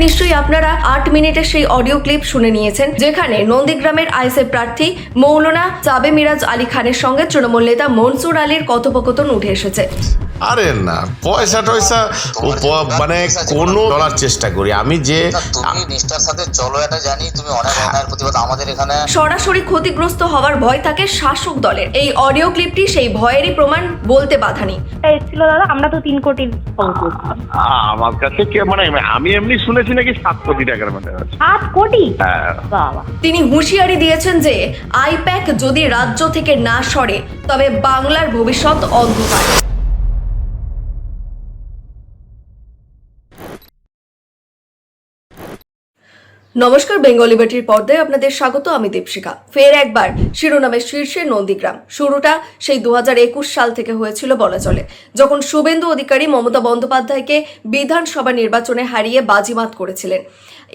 নিশ্চয়ই আপনারা 8 মিনিটের সেই অডিও ক্লিপ শুনে নিয়েছেন, যেখানে নন্দীগ্রামের আইএসএফ প্রার্থী মৌলানা সাবে মিরাজ আলী খানের সঙ্গে তৃণমূল নেতা মনসুর আলীর কথোপকথন উঠে এসেছে। আরে না, পয়সা টয়সা মানে কোনো ডলার চেষ্টা করি আমি যে তুমি নিষ্ঠার সাথে চলো, এটা জানি তুমি অনেক অন্যায়ের প্রতিবাদ আমাদের এখানে সরাসরি ক্ষতিগ্রস্ত হওয়ার ভয় থাকে শাসক দলের। এই অডিও ক্লিপটি সেই ভয়েরই প্রমাণ বলতে বাধা নেই। এসেছিল দাদা, আমরা তো 3 কোটির আমার কাছে মানে আমি এমনি শুনেছি নাকি 7 কোটি টাকার মধ্যে 7 কোটি। হ্যাঁ বাবা, তিনি হুঁশিয়ারি দিয়েছেন যে আইপ্যাক যদি রাজ্য থেকে না সরে তবে বাংলার ভবিষ্যৎ অন্ধকার। নমস্কার, বেঙ্গলি বেটির পর্দায় আপনাদের স্বাগত। আমি দীপশিখা। ফের একবার শিরোনামের শীর্ষে নন্দীগ্রাম। শুরুটা সেই 2021 সাল থেকে হয়েছিল বলা চলে, যখন শুভেন্দু অধিকারী মমতা বন্দ্যোপাধ্যায়কে বিধানসভা নির্বাচনে হারিয়ে বাজিমাত করেছিলেন।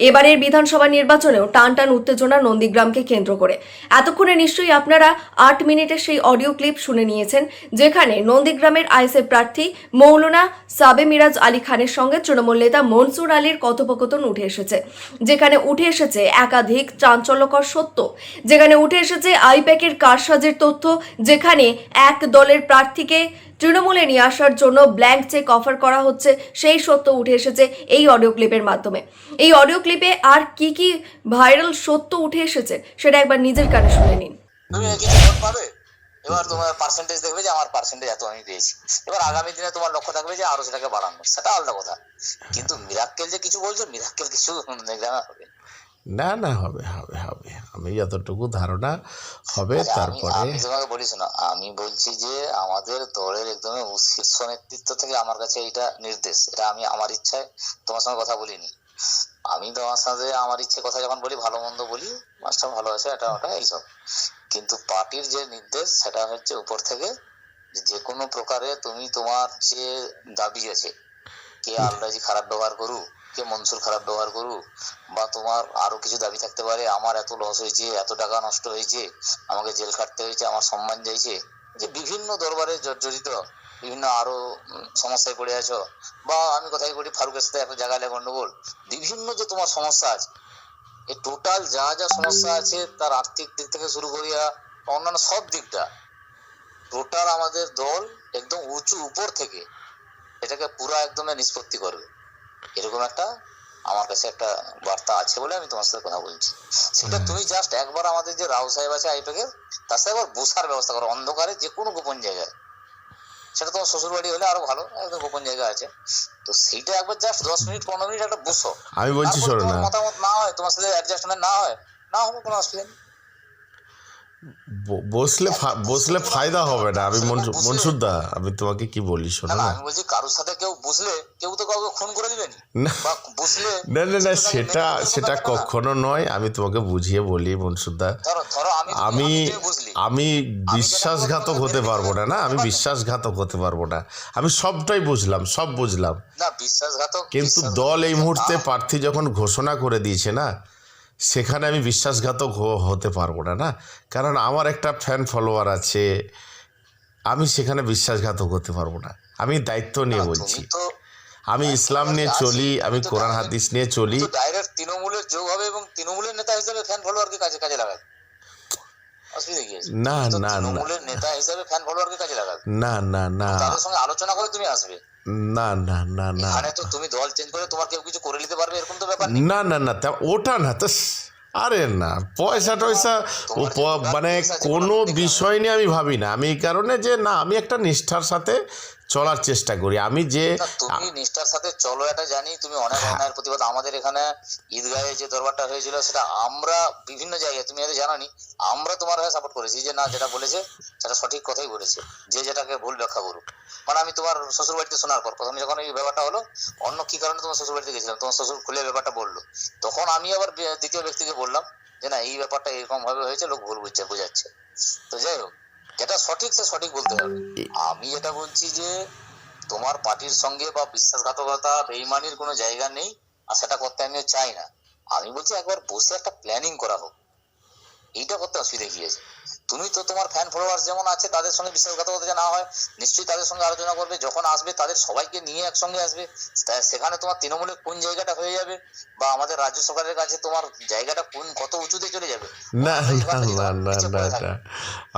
এবারের বিধানসভা নির্বাচনেও টান টান উত্তেজনা নন্দীগ্রামকে কেন্দ্র করে। এতক্ষণে নিশ্চয়ই আপনারা 8 মিনিটের সেই অডিও ক্লিপ শুনে নিয়েছেন, যেখানে নন্দীগ্রামের আইএসএফ প্রার্থী মৌলানা সাবে মিরাজ আলী খানের সঙ্গে তৃণমূল নেতা মনসুর আলীর কথোপকথন উঠে এসেছে। যেখানে উঠে এসেছে একাধিক চাঞ্চল্যকর সত্য, যেখানে উঠে এসেছে আইপ্যাকের কারসাজির তথ্য, যেখানে এক দলের প্রার্থীকে তৃণমূলে নিয়ে আসার জন্য ব্ল্যাঙ্ক চেক অফার করা হচ্ছে, সেই সত্য উঠে এসেছে এই অডিও ক্লিপের মাধ্যমে। এই অডিও ক্লিপে আর কি কি ভাইরাল সত্য উঠে এসেছে সেটা একবার নিজের কানে শুনে নিন। তুমি কিছু ভোট পাবে, এবার তোমার পার্সেন্টেজ দেখবে যে আমার পার্সেন্টেজ এত আমি পেয়েছি, এবার আগামী দিনে তোমার লক্ষ্য থাকবে যে আরো সেটাকে বাড়ানো, সেটা আলাদা কথা। কিন্তু মিরাক্কেল যে কিছু বলছো, মিরাক্কেল কিছু নন্দীগ্রামে হবে না না, হবে হবে হবে, আমি যতটুকু ধারণা হবে। তারপরে আমি তোমাকে বলিস না, আমি বলছি যে আমাদের দলের একদমই শীর্ষ নেতৃত্ব থেকে আমার কাছে এটা নির্দেশ, এটা আমি আমার ইচ্ছায় তোমার সঙ্গে কথা বলিনি। আমি তোমার সাথে আমার ইচ্ছে কথা যখন বলি, ভালো মন্দ বলি, মাস্টার ভালো আছে এটা ওটা এইসব, কিন্তু পার্টির যে নির্দেশ সেটা হচ্ছে উপর থেকে, যে কোনো প্রকারে তুমি তোমার যে দাবি আছে, কে আলরাজি খারাপ ব্যবহার করুক, কে মনসুর খারাপ ব্যবহার করুক, বা তোমার আরো কিছু দাবি থাকতে পারে, আমার এত লস হয়েছে, এত টাকা নষ্ট হয়েছে, আমাকে জেল খাটতে হয়েছে, আমার সম্মান যাইছে, যে বিভিন্ন দরবারে জর্জরিত, বিভিন্ন আরো সমস্যায় পড়ে আছো, বা আমি কথাই বলি ফারুকের সাথে একটা জায়গায় গন্ডগোল, বিভিন্ন যে তোমার সমস্যা আছে, এই টোটাল যা যা সমস্যা আছে, তার আর্থিক দিক থেকে শুরু করিয়া অন্যান্য সব দিকটা টোটাল আমাদের দল একদম উঁচু উপর থেকে এটাকে পুরো একদম নিষ্পত্তি করবে, এরকম একটা আমার কাছে একটা বার্তা আছে বলে আমি তোমার সাথে কথা বলছি। সেটা তুমি জাস্ট একবার আমাদের যে রাও সাহেব আছে আইপ্যাকের, তার সাথে একবার বসার ব্যবস্থা করো, অন্ধকারে যে কোনো গোপন জায়গায়, সেটা তোমার শ্বশুর বাড়ি হলে আরো ভালো, একদম গোপন জায়গা আছে, তো সেইটা একবার জাস্ট 10 মিনিট 15 মিনিট একটা বসো। আমি বলছি শোনো না, মতামত না হয়, তোমার সাথে অ্যাডজাস্টমেন্ট না হয়, না হবে, কোনো অসুবিধা নেই। বসলে ফায়দা হবে না। আমি মনসুরদা, আমি তোমাকে কি বলি শোনো না, আমি বলছি কারোর সাথে কেউ বসলে কেউ তো কাউকে খুন করে দিবেনি, বা বসলে না না না, সেটা কখনো নয়। আমি তোমাকে বুঝিয়ে বলি মনসুরদা, ধরো আমি আমি বিশ্বাসঘাতক হতে পারবো না, না আমি বিশ্বাসঘাতক হতে পারবো না। আমি সবটাই বুঝলাম, সব বুঝলাম, না বিশ্বাসঘাতক, কিন্তু দল এই মুহূর্তে প্রার্থী যখন ঘোষণা করে দিয়েছে না, সেখানে আমি বিশ্বাসঘাতক হতে পারবো না, না, কারণ আমার একটা ফ্যান ফলোয়ার আছে, আমি সেখানে বিশ্বাসঘাতক হতে পারবো না। আমি দায়িত্ব নিয়ে বলছি, আমি ইসলাম নিয়ে চলি, আমি কোরআন হাদিস নিয়ে চলি। ডাইরেক্ট তৃণমূলের যোগ হবে এবং তৃণমূলের নেতা হিসেবে ফ্যান ফলোয়ারকে কাজে লাগাবে, অসুবিধা কি আছে? না না না, তৃণমূলের নেতা হিসেবে ফ্যান ফলোয়ারকে কাজে লাগাবে, না না না, তাদের সঙ্গে আলোচনা করে তুমি আসবে। না না না না, এখানে তো তুমি দল চেঞ্জ করে তোমার কেউ কিছু করে নিতে পারবে এরকম তো ব্যাপার নেই। না না না, ওটা না তো। আরে না, পয়সা টয়সা মানে কোনো বিষয় নিয়ে আমি ভাবি না। আমি এই কারণে যে না, আমি একটা নিষ্ঠার সাথে চলার চেষ্টা করি। আমি যে তুমি নিষ্ঠার সাথে চলো এটা জানি, তুমি অনেক অন্যায়ের প্রতিবাদ আমাদের এখানে ঈদগাহে যে দরবারটা হয়েছিল, সেটা আমরা বিভিন্ন জায়গায়, তুমি হয়তো জানোনি, আমরা তোমার হয়ে সাপোর্ট করেছি, যে না যেটা বলেছে সেটা সঠিক কথাই বলেছে, যে যেটাকে ভুল ব্যাখ্যা করুক। মানে আমি তোমার শ্বশুর বাড়িতে শোনার পর, প্রথমে যখন এই ব্যাপারটা হলো, অন্য কি কারণে তোমার শ্বশুর বাড়িতে গেছিলাম, তোমার শ্বশুর খুলে ব্যাপারটা বললো, তখন আমি আবার দ্বিতীয় ব্যক্তিকে বললাম যে না এই ব্যাপারটা এরকম ভাবে হয়েছে, লোক ভুল বোঝাচ্ছে। তো যাই হোক, যেটা সঠিক সে সঠিক বলতে হবে। আমি এটা বলছি যে তোমার পার্টির সঙ্গে বা বিশ্বাসঘাতকতা বেইমানির কোনো জায়গা নেই, আর সেটা করতে আমিও চাই না। আমি বলছি একবার বসে একটা প্ল্যানিং করা হোক, এইটা করতে অসুবিধা কি আছে? তুমি তো তোমার ফ্যান ফলোয়ার্স যেমন আছে তাদের সঙ্গে বিশ্বাসঘাতকতা যে না হয় নিশ্চয়ই তাদের সঙ্গে আলোচনা করবে, যখন আসবে তাদের সবাইকে নিয়ে একসঙ্গে আসবে, সেখানে তোমার তৃণমূলের কোন জায়গাটা হয়ে যাবে বা আমাদের রাজ্য সরকারের কাছে তোমার জায়গাটা কোন কত উঁচুতে চলে যাবে। না না না না না না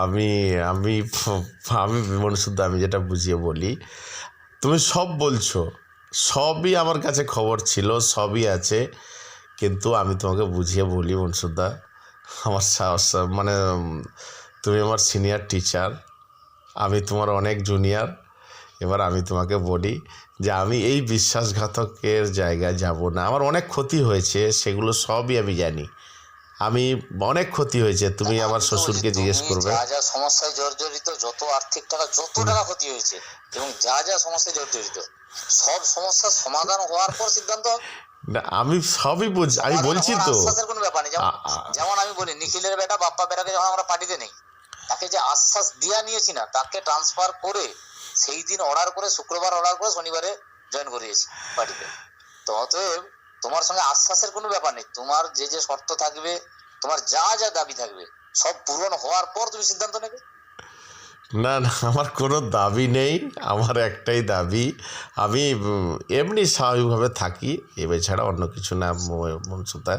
আমি আমি আমি মনসুদ্ধ, আমি যেটা বুঝিয়ে বলি, তুমি সব বলছো, সবই আমার কাছে খবর ছিল, সবই আছে, কিন্তু আমি তোমাকে বুঝিয়ে বলি মনসুদ্ধা, আমার সাহস মানে তুমি আমার সিনিয়র টিচার, আমি তোমার অনেক জুনিয়র। এবার আমি তোমাকে বলি যে আমি এই বিশ্বাসঘাতকের জায়গায় যাব না। আমার অনেক ক্ষতি হয়েছে, সেগুলো সবই আমি জানি, আমি অনেক ক্ষতি হয়েছে। তুমি আমার শ্বশুরকে জিজ্ঞেস করবে যা যা সমস্যায় জর্জরিত, যত আর্থিক টাকা যত টাকা ক্ষতি হয়েছে এবং যা যা সমস্যায় জর্জরিত, সব সমস্যার সমাধান হওয়ার পর সিদ্ধান্ত হবে। না, আমি সবই বুঝি, আমি বলছি তো। আশ্বাসের কোনো ব্যাপার নেই। যেমন আমি বলি নিখিলের বেটা বাপ্পা বেটাকে যখন আমরা পার্টিতে নেই, তাকে যে আশ্বাস দিয়া নিয়েছি না, তাকে ট্রান্সফার করে সেই দিন অর্ডার করে, শুক্রবার অর্ডার করে শনিবারে জয়েন করিয়েছি পার্টিতে। তো অতএব তোমার সঙ্গে আশ্বাসের কোনো ব্যাপার নেই। তোমার যে যে শর্ত থাকবে, তোমার যা যা দাবি থাকবে, সব পূরণ হওয়ার পর তুমি সিদ্ধান্ত নেবে। না না, আমার কোনো দাবি নেই, আমার একটাই দাবি, আমি এমনি স্বাভাবিকভাবে থাকি, এছাড়া অন্য কিছু না মনসুদ্ধা,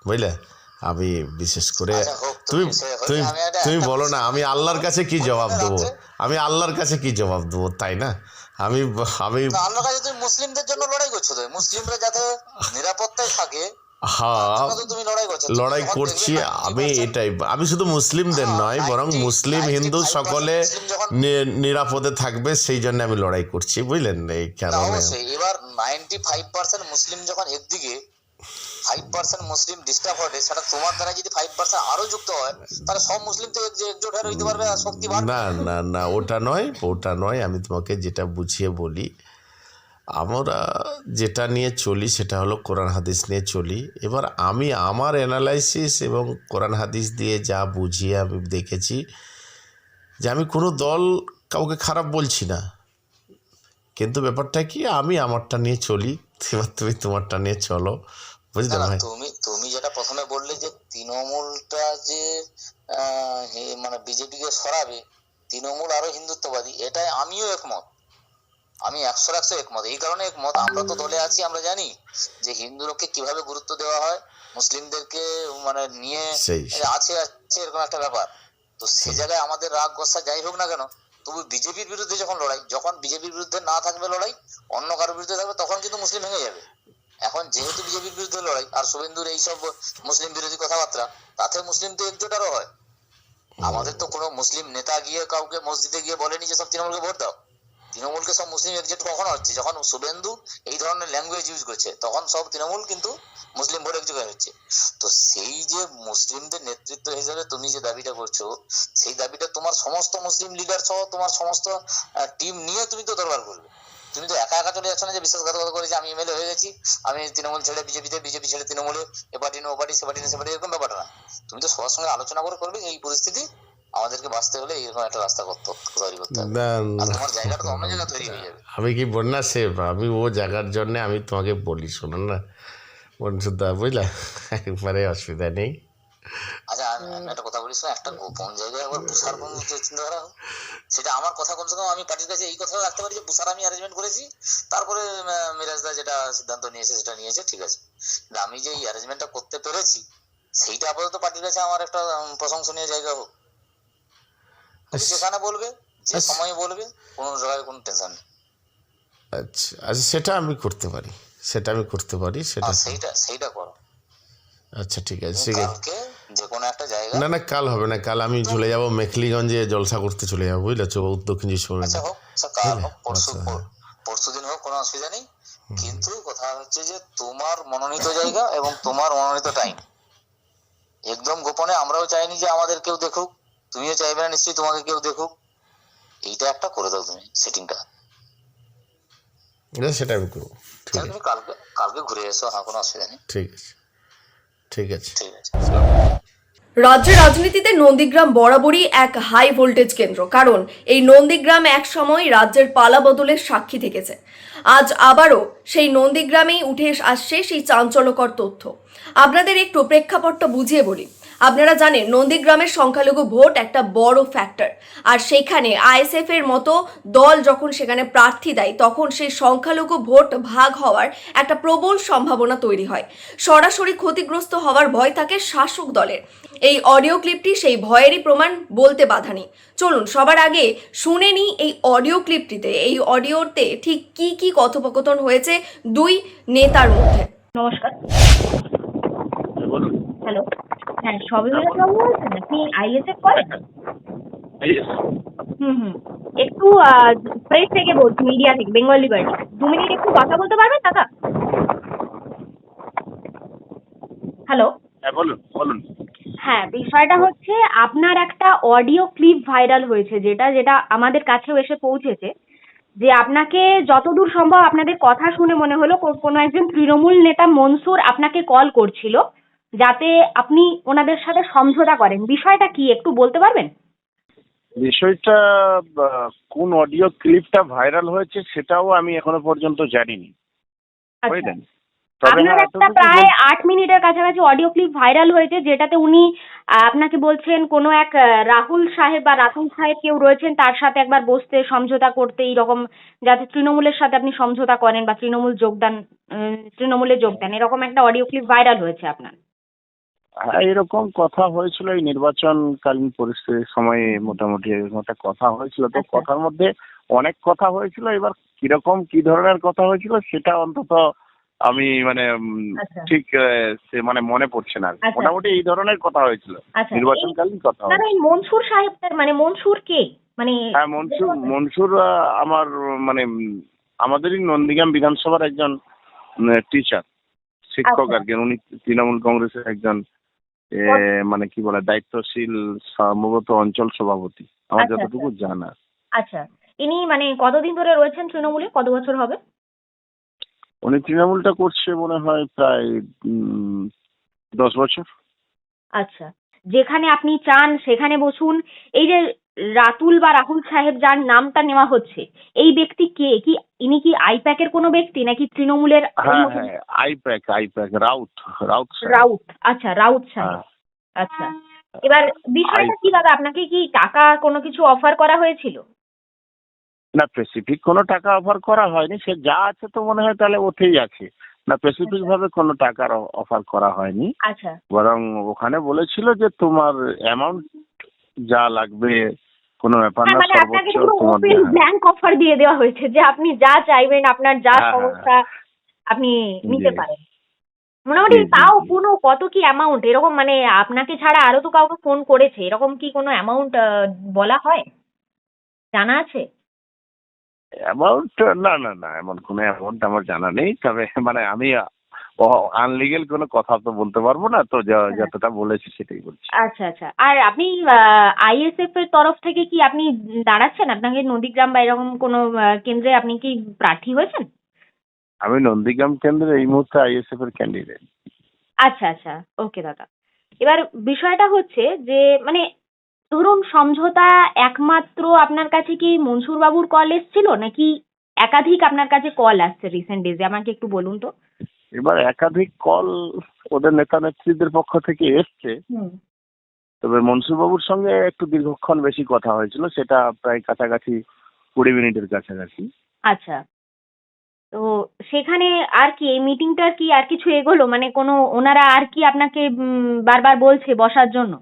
বুঝলে। আমি বিশেষ করে তুমি তুমি তুমি বলো না, আমি আল্লাহর কাছে কি জবাব দেবো, আমি আল্লাহর কাছে কি জবাব দেবো, তাই না? আমি আমি আল্লাহর কাছে তুমি মুসলিমদের জন্য লড়াই করছো, তো মুসলিমরা যাতে নিরাপত্তায় থাকে, হ্যাঁ তুমি লড়াই করছো। লড়াই করছি আমি, এটাই। আমি শুধু মুসলিমদের নয়, বরং মুসলিম হিন্দু সকলে নিরাপদে থাকবে, সেই জন্য আমি লড়াই করছি, বুঝলেন। এই কারণে অবশ্যই এবার 95% মুসলিম যখন একদিকে, 5% মুসলিম ডিস্টার্ব হবে, সেটা তোমার দ্বারা যদি 5% আরো যুক্ত হয়, তাহলে সব মুসলিম তো একজোট হয়ে রইতে পারবে আর শক্তি বাড়বে। না না না, ওটা নয়, ওটা নয়। আমি তোমাকে যেটা বুঝিয়ে বলি, আমরা যেটা নিয়ে চলি সেটা হলো কোরআন হাদিস নিয়ে চলি। এবার আমি আমার অ্যানালাইসিস এবং কোরআন হাদিস দিয়ে যা বুঝিয়ে আমি দেখেছি যে আমি কোনো দল কাউকে খারাপ বলছি না, কিন্তু ব্যাপারটা কি, আমি আমারটা নিয়ে চলি, এবার তুমি তোমারটা নিয়ে চলো, বুঝলে ভাই। তুমি যেটা প্রথমে বললে যে তৃণমূলটা যে মানে বিজেপিকে সরাবে, তৃণমূল আরো হিন্দুত্ববাদী, এটাই আমিও একমত, আমি 100% একমত। এই কারণে একমত, আমরা তো দলে আছি, আমরা জানি যে হিন্দুদেরকে কিভাবে গুরুত্ব দেওয়া হয়, মুসলিমদেরকে মানে নিয়ে আছে এরকম একটা ব্যাপার। তো সে জায়গায় আমাদের রাগ গোসা যাই হোক না কেন, তবু বিজেপির বিরুদ্ধে যখন বিজেপির বিরুদ্ধে না থাকবে লড়াই, অন্য কারোর বিরুদ্ধে থাকবে, তখন কিন্তু মুসলিম ভেঙে যাবে। এখন যেহেতু বিজেপির বিরুদ্ধে লড়াই আর শুভেন্দুর এইসব মুসলিম বিরোধী কথাবার্তা, তাতে মুসলিম তো একজোট আরো হয়। আমাদের তো কোনো মুসলিম নেতা গিয়ে কাউকে মসজিদে গিয়ে বলেনি যে সব তৃণমূলকে ভোট দাও। তৃণমূলকে সব মুসলিম একজোট কখন হচ্ছে, যখন শুভেন্দু এই ধরনের ল্যাঙ্গুয়েজ ইউজ করছে, তখন সব তৃণমূল কিন্তু মুসলিম ভোট একজোট হচ্ছে। তো সেই যে মুসলিমদের নেতৃত্ব হিসেবে তুমি যে দাবিটা করছো, সেই দাবিটা তোমার সমস্ত মুসলিম লিডার সহ তোমার সমস্ত টিম নিয়ে তুমি তো দরবার করবে। তুমি তো একা একা চলে যাচ্ছ না যে বিশ্বাসঘাতকতা করে যে আমি এমএলএ হয়ে গেছি, আমি তৃণমূল ছেড়ে বিজেপিতে, বিজেপি ছেড়ে তৃণমূলে, এ পার্টি না ও পার্টি, সে পার্টি না সে পার্টি, এরকম ব্যাপারটা না। তুমি তো সবার সঙ্গে আলোচনা করে করবে এই পরিস্থিতি আমাদেরকে বাঁচতে হলে এরকম একটা রাস্তা তৈরি করতে হবে। তোমার জায়গাটা তো অন্য জায়গা তৈরি হয়ে যাবে। আমি কি বন্যা সে, আমি ও জায়গার জন্য আমি তোমাকে বলি, শোনো না মনসুদ্ধা, বুঝলা, একবারে অসুবিধা নেই। আচ্ছা আমি একটা কথা বলিস, একটা গোপন জায়গায় আবার বুসার কোন চিন্তাধারা হোক, সেটা আমার কথা কমসে কম আমি পার্টির কাছে এই কথাটা রাখতে পারি যে বুসার আমি অ্যারেঞ্জমেন্ট করেছি, তারপরে মিরাজদা যেটা সিদ্ধান্ত নিয়েছে সেটা নিয়েছে, ঠিক আছে। আমি যে এই অ্যারেঞ্জমেন্টটা করতে পেরেছি, সেইটা আপাতত পার্টির কাছে আমার একটা প্রশংসনীয় জায়গা হোক। যেখানে বলবে, যে সময় বলবে, কোনো জায়গায় কোনো টেনশন নেই। আচ্ছা আচ্ছা, সেটা আমি করতে পারি, সেটা আমি করতে পারি, সেটা সেইটা করো। আচ্ছা ঠিক আছে, ঠিক আছে। যে কোনো একটা জায়গা, না না, কাল হবে না, কাল আমি চলে যাবো মেখলিগঞ্জে জলসা করতে চলে যাবো, বুঝলে, দক্ষিণ চব্বিশ পরগনা। আচ্ছা হোক, কাল হোক, পরশু দিন হোক, কোনো অসুবিধা নেই। কিন্তু কথা হচ্ছে যে তোমার মনোনীত জায়গা এবং তোমার মনোনীত টাইম, একদম গোপনে। আমরাও চাইনি যে আমাদের কেউ দেখুক, তুমিও চাইবে না নিশ্চয়ই তোমাকে কেউ দেখুক। এইটা একটা করে দাও তুমি সেটিংটা, সেটা আমি করবো। ঠিক আছে, তুমি কালকে ঘুরে এসো, হ্যাঁ কোনো অসুবিধা নেই। ঠিক আছে, ঠিক আছে, ঠিক আছে। রাজ্যের রাজনীতিতে নন্দীগ্রাম বরাবরই এক হাই ভোল্টেজ কেন্দ্র, কারণ এই নন্দীগ্রাম এক সময় রাজ্যের পালা বদলের সাক্ষী থেকেছে। আজ আবারও সেই নন্দীগ্রামেই উঠে আসছে সেই চাঞ্চল্যকর তথ্য। আপনাদের একটু প্রেক্ষাপটটা বুঝিয়ে বলি। আপনারা জানেন নন্দীগ্রামের সংখ্যালঘু ভোট একটা বড় ফ্যাক্টর, আর সেইখানে আইএসএফ এর মতো দল যখন সেখানে প্রার্থী দেয় তখন সেই সংখ্যালঘু ভোট ভাগ হওয়ার একটা প্রবল সম্ভাবনা তৈরি হয়। সরাসরি ক্ষতিগ্রস্ত হওয়ার ভয় থাকে শাসক দলের। এই অডিও ক্লিপটি সেই ভয়েরই প্রমাণ বলতে বাধা নেই। চলুন সবার আগে শুনে নিই এই অডিও ক্লিপটিতে, এই অডিওতে ঠিক কি কি কথোপকথন হয়েছে দুই নেতার মধ্যে। নমস্কার। বলুন। হ্যালো। হ্যাঁ, সবিতা বাবু বলছেন? আপনি আইএসএফ করেন? হুম। একটু প্রেস থেকে বলছি, মিডিয়া থেকে, বেঙ্গল লিবার্টি। 2 মিনিট একটু কথা বলতে পারবেন দাদা? হ্যালো। হ্যাঁ, বলুন বলুন। হ্যাঁ, বিষয়টা হচ্ছে আপনার একটা অডিও ক্লিপ ভাইরাল হয়েছে, যেটা আমাদের কাছেও এসে পৌঁছেছে, যে আপনাকে যতদূর সম্ভব আপনাদের কথা শুনে মনে হলো কোনো একজন তৃণমূল নেতা মনসুর আপনাকে কল করছিল যাতে আপনি ওনাদের সাথে সমঝোতা করেন। বিষয়টা কি একটু বলতে পারবেন? বিষয়টা কোন অডিও ক্লিপটা ভাইরাল হয়েছে সেটাও আমি এখনো পর্যন্ত জানিনি, আচ্ছা, বুঝলেন? তবে আপনার হ্যাঁ, একটা প্রায় 8 মিনিটের কাছাকাছি অডিও ক্লিপ ভাইরাল হয়েছে, যেটাতে উনি আপনাকে বলছেন কোনো এক রাহুল সাহেব বা রাতুল সাহেব কেউ রয়েছেন, তার সাথে একবার বসতে সমঝোতা করতে, এইরকম যাতে তৃণমূলের সাথে আপনি সমঝোতা করেন বা তৃণমূলে যোগদান, এরকম একটা অডিও ক্লিপ ভাইরাল হয়েছে আপনার। হ্যাঁ, এরকম কথা হয়েছিল এই নির্বাচনকালীন পরিস্থিতির সময়ে, মোটামুটি এরকম একটা কথা হয়েছিল। তো আচ্ছা। কথার মধ্যে অনেক কথা হয়েছিল, এবার কিরকম কি ধরনের কথা হয়েছিল সেটা অন্তত আমি মানে আচ্ছা। ঠিক সে মানে মনে পড়ছে না আর কি। আচ্ছা। মোটামুটি এই ধরনের কথা হয়েছিল, আচ্ছা, নির্বাচনকালীন কথা দাদা, হয়েছিল। এই মনসুর সাহেবদের, মানে মনসুর কে? মানে হ্যাঁ, মনসুর আমার মানে আমাদেরই নন্দীগ্রাম বিধানসভার একজন টিচার, শিক্ষক আচ্ছা। আর কি। উনি তৃণমূল কংগ্রেসের একজন মানে কি বলে দায়িত্বশীল, সম্ভবত অঞ্চল সভাপতি, আমার আচ্ছা, যতটুকু জানা। আচ্ছা, ইনি মানে কতদিন ধরে রয়েছেন তৃণমূলে? কত বছর হবে? উনি তৃণমূলটা করছে মনে হয় প্রায় 10 বছর। আচ্ছা, যেখানে আপনি চান সেখানে বসুন। এই যে রাতুল বা রাহুল সাহেব যার নামটা নেওয়া হচ্ছে, এই ব্যক্তি কে? কি ইনি কি আইপ্যাকের কোনো ব্যক্তি নাকি তৃণমূলের হ্যাঁ অন্য কোনো? হ্যাঁ, আইপ্যাক রাউত সাহেব। রাউত। আচ্ছা, রাউত সাহেব। হ্যাঁ, আচ্ছা, এবার বিষয়টা কি দাদা, আপনাকে কি টাকা কোনো কিছু অফার করা হয়েছিল? না, স্পেসিফিক কোনো টাকা অফার করা হয়নি। সে যা আছে তো মনে হয় তাহলে ওতেই আছে। না, স্পেসিফিক ভাবে কোনো টাকার অফার করা হয়নি। আচ্ছা। বরং ওখানে বলেছিল যে তোমার অ্যামাউন্ট যা লাগবে কোনো ব্যাপার হ্যাঁ, না, মানে আপনাকে সর্বোচ্চ পুরো তোমার ওপেন ব্ল্যাঙ্ক অফার দিয়ে দেওয়া হয়েছে যে আপনি যা চাইবেন, আপনার যা হ্যাঁ, হ্যাঁ, সমস্যা আপনি নিতে জি পারেন। মোটামুটি জি জি তাও জি। কোনো কত কি অ্যামাউন্ট এরকম, মানে আপনাকে ছাড়া আরো তো কাউকে ফোন করেছে, এরকম কি কোনো অ্যামাউন্ট বলা হয়? জানা আছে? অ্যামাউন্ট না, এমন কোনো অ্যামাউন্ট আমার জানা নেই। তবে মানে আমি আনলিগেল কোনো কথা তো বলতে পারবো না, তো হ্যাঁ। যতটা বলেছি সেটাই বলছি। আচ্ছা। আর আপনি আইএসএফ এর তরফ থেকে কি আপনি দাঁড়াচ্ছেন? আপনাকে নন্দীগ্রাম বা এরকম কোনো কেন্দ্রে আপনি কি প্রার্থী হয়েছেন? আমি নন্দীগ্রাম কেন্দ্রে এই মুহূর্তে আইএসএফ এর ক্যান্ডিডেট। আচ্ছা। ওকে দাদা। এবার বিষয়টা হচ্ছে যে মানে ধরুন সমঝোতা একমাত্র আপনার কাছে কি মনসুর বাবুর কল এসেছিল নাকি একাধিক আপনার কাছে কল আসছে রিসেন্ট ডেজে? আমাকে একটু বলুন তো। এবার একাধিক কল ওদের নেতা নেত্রীদের পক্ষ থেকে এসছে। হুম। তবে মনসুর বাবুর সঙ্গে একটু দীর্ঘক্ষণ বেশি কথা হয়েছিল, সেটা প্রায় কাছাকাছি 20 মিনিটের কাছাকাছি। আচ্ছা, তো সেখানে আর কি এই মিটিংটার কি আর কিছু এগোলো, মানে কোনো ওনারা আর কি আপনাকে বারবার বলছে বসার জন্য?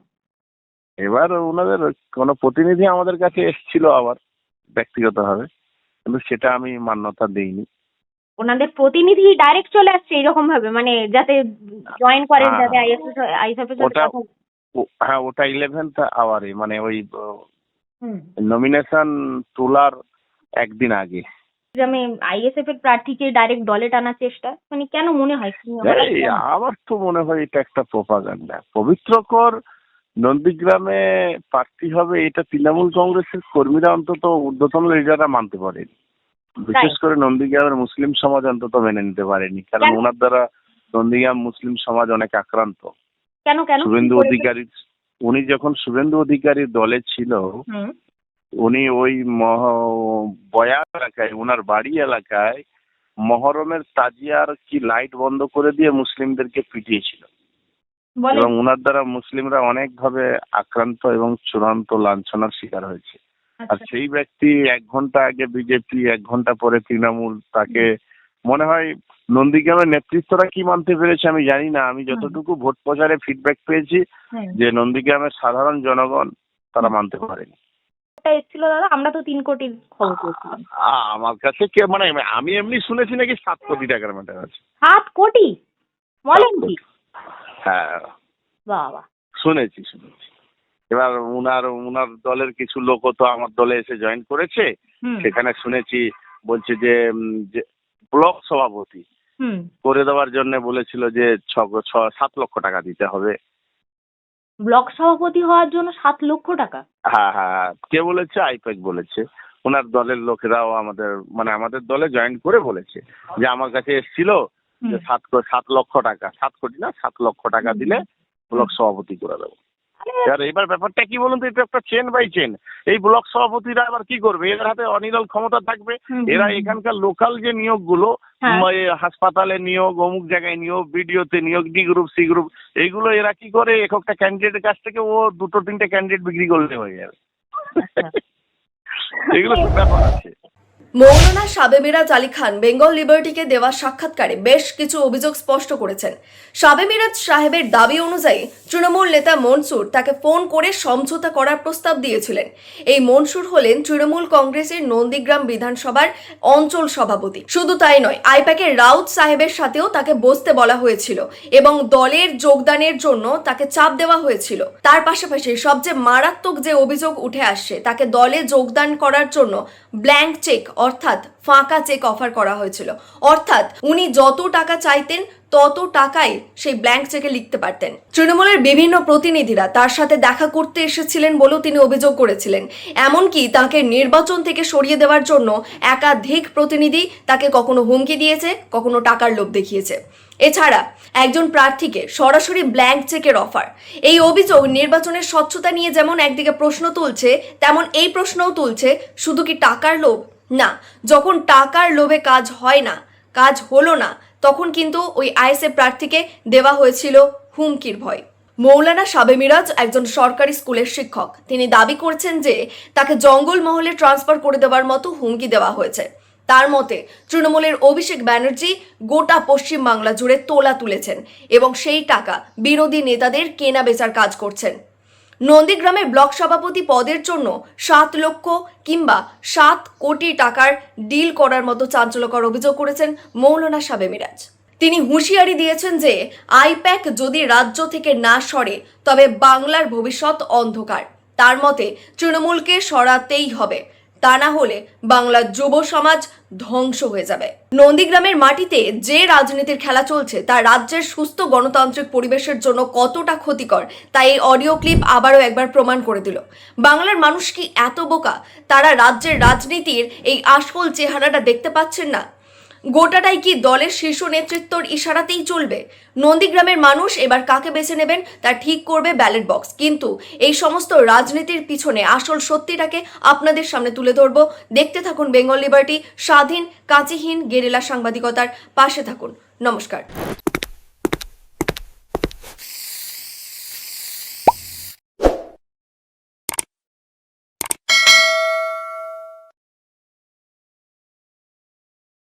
এবার ওনাদের কোনো প্রতিনিধি আমাদের কাছে এসেছিল আবার ব্যক্তিগতভাবে, কিন্তু সেটা আমি মান্যতা দেইনি। ওনাদের প্রতিনিধি ডাইরেক্ট চলে আসছে এরকম ভাবে, মানে যাতে জয়েন করেন, হ্যাঁ যাতে হ্যাঁ, আইএসএফ এর সাথে ওটা কথা। হ্যাঁ, ওটা 11th আওয়ারে, মানে ওই হুম। নমিনেশন তোলার একদিন আগে। যে আমি আইএসএফ এর প্রার্থীকে ডাইরেক্ট দলে টানার চেষ্টা, মানে কেন মনে হয় কি হঠাৎ এই কেন? আমার তো মনে হয় এটা একটা প্রোপাগান্ডা। পবিত্রকর নন্দীগ্রামে প্রার্থী হবে এটা তৃণমূল কংগ্রেসের কর্মীরা অন্তত ঊর্ধ্বতন লিডাররা মানতে পারেনি। বিশেষ করে নন্দীগ্রামের মুসলিম সমাজ অন্তত মেনে নিতে পারেনি, কারণ কেন? ওনার দ্বারা নন্দীগ্রাম মুসলিম সমাজ অনেক আক্রান্ত। কেন শুভেন্দু কি করেছে? অধিকারী, উনি যখন শুভেন্দু অধিকারীর দলে ছিল, হুম। উনি ওই বয়া এলাকায়, ওনার বাড়ি এলাকায় মহরমের তাজিয়ার কি লাইট বন্ধ করে দিয়ে মুসলিমদেরকে পিটিয়েছিল। বলেন। এবং ওনার দ্বারা মুসলিমরা অনেকভাবে আক্রান্ত এবং চূড়ান্ত লাঞ্ছনার শিকার হয়েছে। আর আচ্ছা। সেই ব্যক্তি 1 ঘন্টা আগে বিজেপি, 1 ঘন্টা পরে তৃণমূল, তাকে মনে হয় নন্দীগ্রামের নেতৃত্বরা কি মানতে পেরেছে আমি জানি না। আমি যতটুকু ভোট প্রচারে ফিডব্যাক পেয়েছি হ্যাঁ। যে নন্দীগ্রামের সাধারণ জনগণ তারা মানতে পারেনি। ওটা এসেছিল দাদা, আমরা তো 3 কোটির খবর পেয়েছিলাম। আমার কাছে কে মানে আমি এমনি শুনেছি নাকি 7 কোটি টাকার ম্যাটার আছে। 7 কোটি বলেন কি? হ্যাঁ বাবা। শুনেছি। এবার উনার দলের কিছু লোকও তো আমার দলে এসে জয়েন করেছে। হুম সেখানে শুনেছি বলছে যে যে ব্লক সভাপতি হুম করে দেওয়ার জন্য বলেছিল যে 7 লক্ষ টাকা দিতে হবে। ব্লক সভাপতি হওয়ার জন্য 7 লক্ষ টাকা? হ্যাঁ, কে বলেছে? আইপ্যাক বলেছে। ওনার দলের লোকেরাও আমাদের দলে জয়েন করে বলেছে যে আমার কাছে এসেছিল যে 7 লক্ষ টাকা, 7 কোটি না 7 লক্ষ টাকা দিলে ব্লক সভাপতি করে দেবো। এবার ব্যাপারটা কি বলুন তো, এটা একটা চেন বাই চেন। এই ব্লক সভাপতিরা আবার কি করবে? এদের হাতে অনিরল ক্ষমতা থাকবে। এরা এখানকার লোকাল যে নিয়োগগুলো, হাসপাতালে নিয়োগ, অমুক জায়গায় নিয়োগ, বিডিওতে নিয়োগ, ডি গ্রুপ, সি গ্রুপ, এইগুলো এরা কি করে, একটা ক্যান্ডিডেটের কাছ থেকে ও 2-3টে ক্যান্ডিডেট বিক্রি করলে হয়ে যাবে। এগুলো খুব ব্যাপার আছে। মৌলানা শাবে মিরাজ আলী খান বেঙ্গল লিবার্টিকে দেওয়া সাক্ষাৎকারে বেশ কিছু অভিযোগ স্পষ্ট করেছেন। শাবে মিরাজ সাহেবের দাবি অনুযায়ী তৃণমূল নেতা মনসুর তাকে ফোন করে সমঝোতা করার প্রস্তাব দিয়েছিলেন। এই মনসুর হলেন তৃণমূল কংগ্রেসের নন্দীগ্রাম বিধানসভার অঞ্চল সভাপতি। শুধু তাই নয়, আইপ্যাকের রাউত সাহেবের সাথেও তাকে বসতে বলা হয়েছিল এবং দলের যোগদানের জন্য তাকে চাপ দেওয়া হয়েছিল। তার পাশাপাশি সবচেয়ে মারাত্মক যে অভিযোগ উঠে আসছে, তাকে দলে যোগদান করার জন্য ব্ল্যাঙ্ক চেক অর্থাৎ ফাঁকা চেক অফার করা হয়েছিল। অর্থাৎ উনি যত টাকা চাইতেন তত টাকাই সেই ব্ল্যাঙ্ক চেকে লিখতে পারতেন। তৃণমূলের বিভিন্ন প্রতিনিধিরা তার সাথে দেখা করতে এসেছিলেন বলেও তিনি অভিযোগ করেছিলেন। এমনকি তাকে নির্বাচন থেকে সরিয়ে দেওয়ার জন্য একাধিক প্রতিনিধি তাকে কখনো হুমকি দিয়েছে, কখনো টাকার লোভ দেখিয়েছে। এছাড়া একজন প্রার্থীকে সরাসরি ব্ল্যাঙ্ক চেকের অফার। এই অভিযোগ নির্বাচনের স্বচ্ছতা নিয়ে যেমন একদিকে প্রশ্ন তুলছে, তেমন এই প্রশ্নও তুলছে শুধু কি টাকার লোভ? না, যখন টাকার লোভে কাজ হয় না, কাজ হলো না, তখন কিন্তু ওই আইএসএফ প্রার্থীকে দেওয়া হয়েছিল হুমকির ভয়। মৌলানা শাবে মিরাজ একজন সরকারি স্কুলের শিক্ষক। তিনি দাবি করছেন যে তাকে জঙ্গলমহলে ট্রান্সফার করে দেওয়ার মতো হুমকি দেওয়া হয়েছে। তার মতে তৃণমূলের অভিষেক ব্যানার্জি গোটা পশ্চিম বাংলা জুড়ে তোলা তুলেছেন এবং সেই টাকা বিরোধী নেতাদের কেনা বেচার কাজ করছেন। নন্দীগ্রামের ব্লক সভাপতি পদের জন্য 7 লক্ষ কিংবা 7 কোটি টাকার ডিল করার মতো চাঞ্চল্যকর অভিযোগ করেছেন মৌলানা শাবে মিরাজ। তিনি হুঁশিয়ারি দিয়েছেন যে আইপ্যাক যদি রাজ্য থেকে না সরে তবে বাংলার ভবিষ্যৎ অন্ধকার। তার মতে তৃণমূলকে সরাতেই হবে, তা না হলে বাংলার যুব সমাজ ধ্বংস হয়ে যাবে। নন্দীগ্রামের মাটিতে যে রাজনীতির খেলা চলছে তা রাজ্যের সুস্থ গণতান্ত্রিক পরিবেশের জন্য কতটা ক্ষতিকর তা এই অডিও ক্লিপ আবারও একবার প্রমাণ করে দিল। বাংলার মানুষ কি এত বোকা? তারা রাজ্যের রাজনীতির এই আসল চেহারাটা দেখতে পাচ্ছেন না? গোটাটাই কি দলের শীর্ষ নেতৃত্বর ইশারাতেই চলবে? নন্দীগ্রামের মানুষ এবার কাকে বেছে নেবেন তা ঠিক করবে ব্যালট বক্স। কিন্তু এই সমস্ত রাজনীতির পিছনে আসল সত্যিটাকে আপনাদের সামনে তুলে ধরবো। দেখতে থাকুন বেঙ্গল লিবার্টি, স্বাধীন, কাঁচিহীন গেরিলা সাংবাদিকতার পাশে থাকুন। নমস্কার।